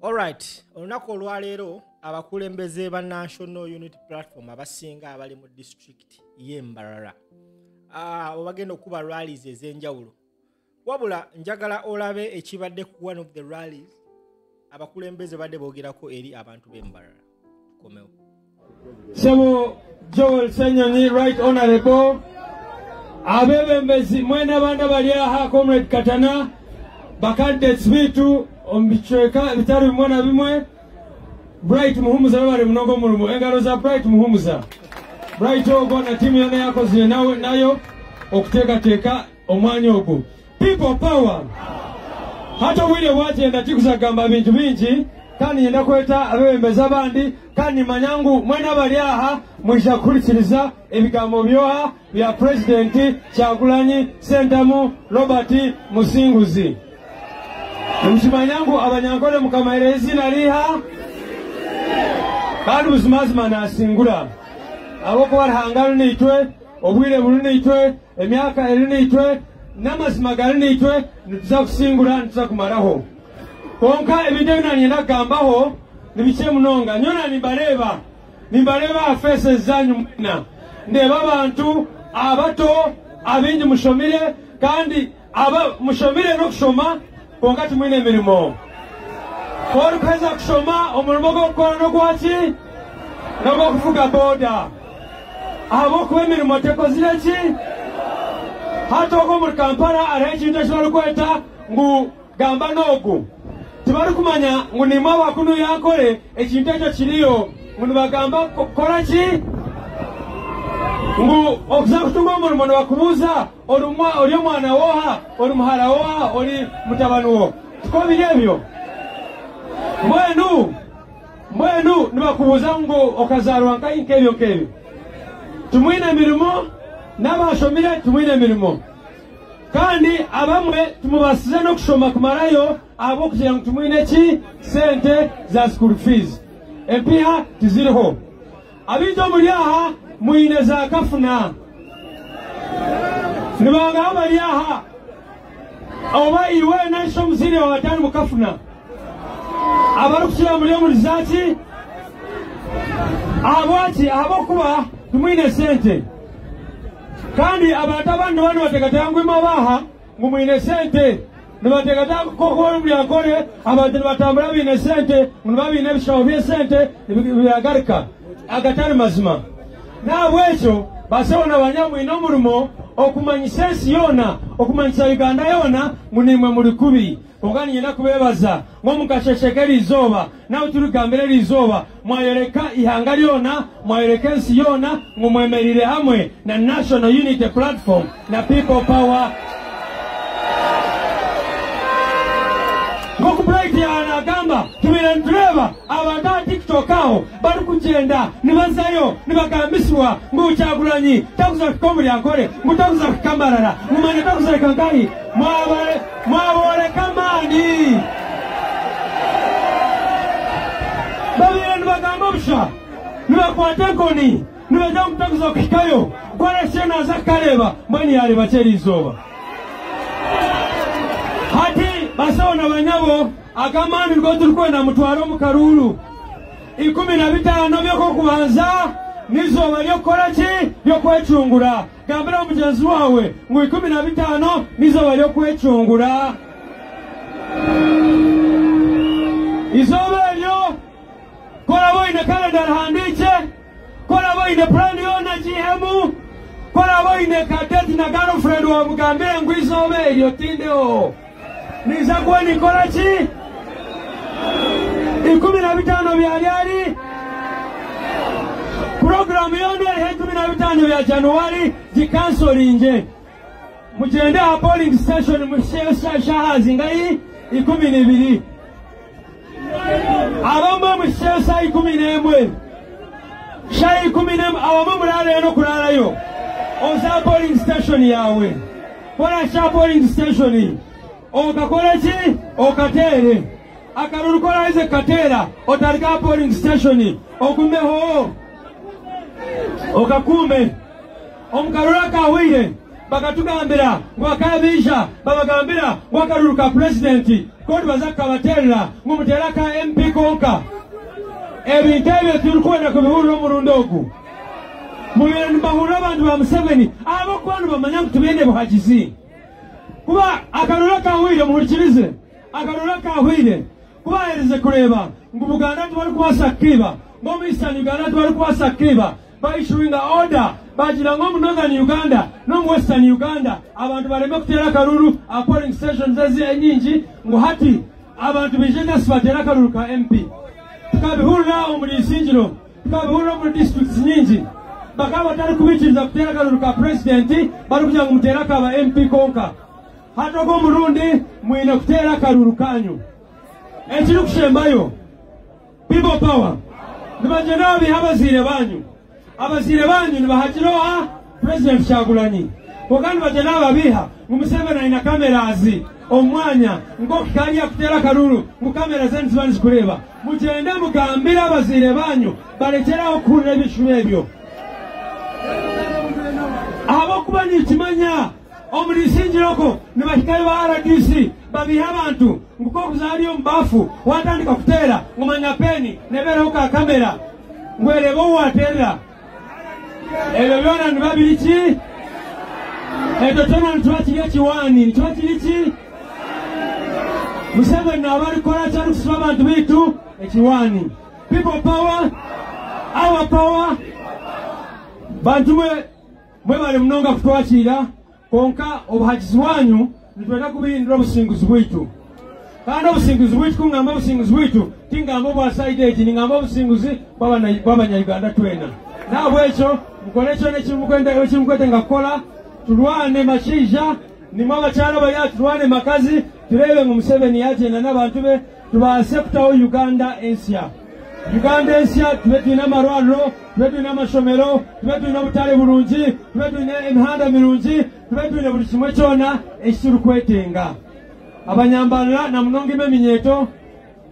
Alright, olunaku olwaleero abakulembeze ba National Unity Platform abasinga abali mu district y'Embarara bagenda okuba rallies ez'enjawulo. Wabula njagala olabe ekibadde ku one of the rallies abakulembeze badde boogerako eri abantu b'Embarara. Komeo. Sebo Joel Senyonyi, Right Honorable. Abebembezi mwena banda bali aha Comrade Katana bakadde sbitu ombichweka bitari bimwe bimwe. Bright Muhumuza bali mnogo mulumu engalo za Bright Muhumuza. Bright ogo na timu yone yako zile nayo okuteka omwanya ogu. People power. Hata wile wagenda tikusagamba bintu bingi kandi yenda kweta abebembezi abandi kandi manyangu mwena bali aha mwisha kulikiriza ebigambo byoha bya President Kyagulanyi Ssentamu Robert Musinguzi. Mshimanyangu abanyankole mukamaire izina liha kandi buzimazima nasingula aboko barahangalo nitwe obwire bulu nitwe emyaka eri nitwe n'amazima gali nitwe nituza kusingula nituza kumaraho konka ebintu ebinanyenda gambaho nibice munonga nyona nimbareba faces zanyu mwena ndeba abantu abato abingi mushomire kandi mushomire n'okushoma konka timwine emirimo kweza kushoma omulimo gw'okukora n'ogwaki n'ogw'okuvuga boda ahabw'okuba emirimo tekozire ki hata ogwo muri Kampala hariho ekintu ekibari kweta ngu gamba n'ogu tibari kumanya ngu nimwe abakunu yakore ekintu ekyo kiriyo ngu nibagamba kora ki ngu okuza kutunga omulimo nibakubuuza ori omwana woha ori muhara woha ori mutabani wo tukobiri ebyo mwenu nibakubuuza ngu okazarwa nk'ebyo tumwine emirimo n'abashomire tumwine emirimo kandi abamwe tumubasize n'okushoma kumarayo abo kugira ngu tumwine ki sente za school fees empiha tiziriho abingi omuli aha mwine za kafuna nibanga bali aha oba iwe naisho muzire wabatani mukafuna abari kushyira muri yo muri zaki ahabokuba tumwine sente kandi abantu abandi bano bategatanga ngo imabaha ngo mwine sente nibategatanga koko muri yakore abantu nibatambura bine sente ngo babine bishaho bye sente biyagarika agatari mazima nabwekyo basebona abanyamwine omulimo okumanyisa ensi yona okumanyisa Uganda yona ngo nimwe muri kubi ogani nyenda kubebaza ngo mukashesheka lizoba nawe turugambire lizoba mwayereka ihanga lyona mwayereka ensi yona ngo mwemerire hamwe na National Unity Platform na People Power ngoku Bright yana gamba tumire ndreva abanda TikTok aho bari kugenda nibazayo nibagambiswa ngo Kyagulanyi takuza kukomuri yakore ngo takuza kukambarara mumanye takuza kangahi mwabore kamani babire nibagamba busha nibakwate nkoni nibaja kutakuza kikayo kwara shena zakareba mwani yali bacheri izoba hati basona banyabo akamani rwo turkwenda mutwaro mu karuru 15 byoko kubanza nizoba lyokora ki lyo kwecungura gambira mugenzi wawe ngo 15 nizoba lyo kwecungura izoba lyo kora boine calendar handike kora boine plan yona GM kora boine kadeti na girlfriend wa mugambire ngo izoba lyo tindeo niza kuwa nikora ki 15 byali program yone ya 15 ya Januari jikansolinge mugende ha polling station mushesha shahazi ngai 12 abamwe mushesha 11 shay 11 abamwe mulala no kulalayo oza polling station yawe kora sha polling station okakola ki okatere akaruru kola ize katera otarika polling station okumeho okakume omkarura kawire bakatugambira ngwakabisha babagambira ngwakaluluka presidenti kodi bazaka baterera ngumuteraka MP konka ebintu ebyo turikwenda kubihurira omurundi ogu mubintu bahurira abantu ba Museveni abokwanu bamanya kutubende buhagizi kuba akalula kahwire muhurikirize akalula kahwire kuba yereze kureba ngo Buganda tubali kubasakriba ngo Eastern Uganda tubali kubasakriba by issuing an order bagira ngo mu Northern Uganda no mu Western Uganda abantu bareme kutera karuru a polling stations enyingi ngo hati abantu bijenda sibatera karuru ka MP tukabihurira muri isingiro tukabihurira muri districts nyingi bakaba batari kubikiriza kutera karuru ka president bari kugira ngo mutera ka ba MP konka hato go Murundi mwine kutera karuru kanyu ekiri kushembayo people power nibajena bihabazire banyu abazire banyu nibahagiroha president Kyagulanyi kokandi bajena babiha Museveni ina kamerazi omwanya ngo kikanya kutera karuru mu kamera zenzi banzi kureba mugende mugambira abazire banyu balekera okurira ebishume ebyo abo kubani kimanya omulisingiroko nibashikayo ba RDC babiha abantu nguko kuzaliyo mbafu watandika kutera ngomanya peni nebera ka kamera ngwerebo waterera ebyo byona nibabiriki ebyo tona ntwakiri kiwani ntwakiri Museveni nabali kola cyane kusaba abantu bitu ekiwani people power our power bantu mwe bali mnonga kutwakira konka obuhagizi wanyu nitwenda kubindira obusinguzi bwitu kandi obusinguzi bwitu kungamba obusinguzi bwitu tingamba bwa side age ningamba obusinguzi bw'abanyayuganda twena nabwe ekyo mukole ekyo nekimukwete nga kukola tulwane mashija nimwe abakyala baya tulwane makazi turebe ngo Museveni yagenda n'abantu be tubaseptaho Uganda ensya tube tulina amarwariro tube tulina amashomero tube tulina obutale bulungi tube tulina emihanda mirungi tube tulina buli kimwe kyona ekituri kwetenga abanyambalira namunongemu eminyeeto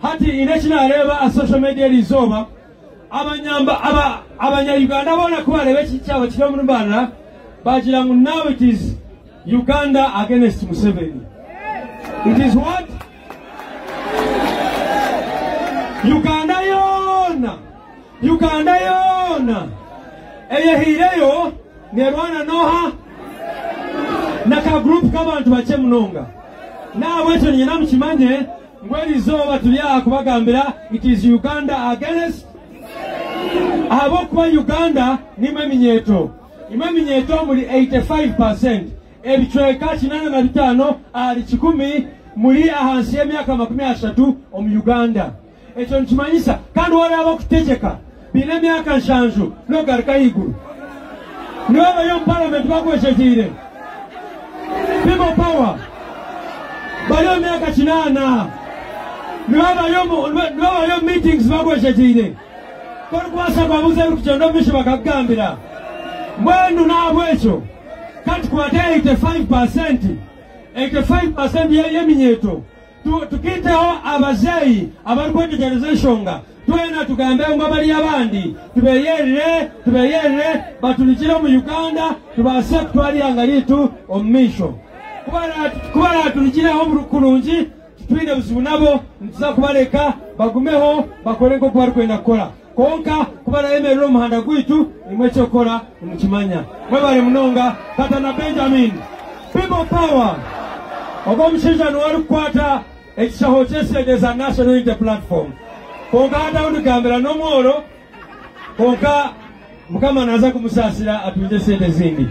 hati inekinareeba a social media erizooba abanyayuganda bona kubaleba ekikyabo kiri omulumbalira bagira ngu now it is Uganda against Museveni. It is what? Uganda yona eyehireyo nerwana noha naka group k'abantu bache munonga nawe ekyo nyina mukimanye ngwerizoba tuli akubagambira it is Uganda against abo kuba Uganda nimwe minyeto muri 85% ebichweka 85 ali 10 muri ahansi y'emyaka 30 omu Uganda ekyo nkimanyisa kandi wali abakutegeka bine emyaka 5 no garuka iguru niwe bayo parliament bakweshekire people power bayo emyaka 8 niwe bayo meetings bakweshekire kuri kwasa babuze kuchendo bishi bakagambira mwenu nabwe ekyo kati kwate 85% y'eminyeto tukiteho abazeyi abali kwetegereza ensonga twena tugambe ngo abali abandi tubeyerere batulikire mu Uganda tubase kutwaliranga litu omumisho kubala tulikireho kulungi tutwine buzibu nabo ntuza kubaleka bagumeho bakole nko kwari kwenda kukola konka kubala emerera omuhanda gwitu nimwe kyokora nimukimanya mwebale munonga kata na Benjamin people power omushaija niwali kukwata ekishaho kyesedeza National Unity Platform konka hata unigambira n'omworo konka mukama naza kumusasira atuje sente zindi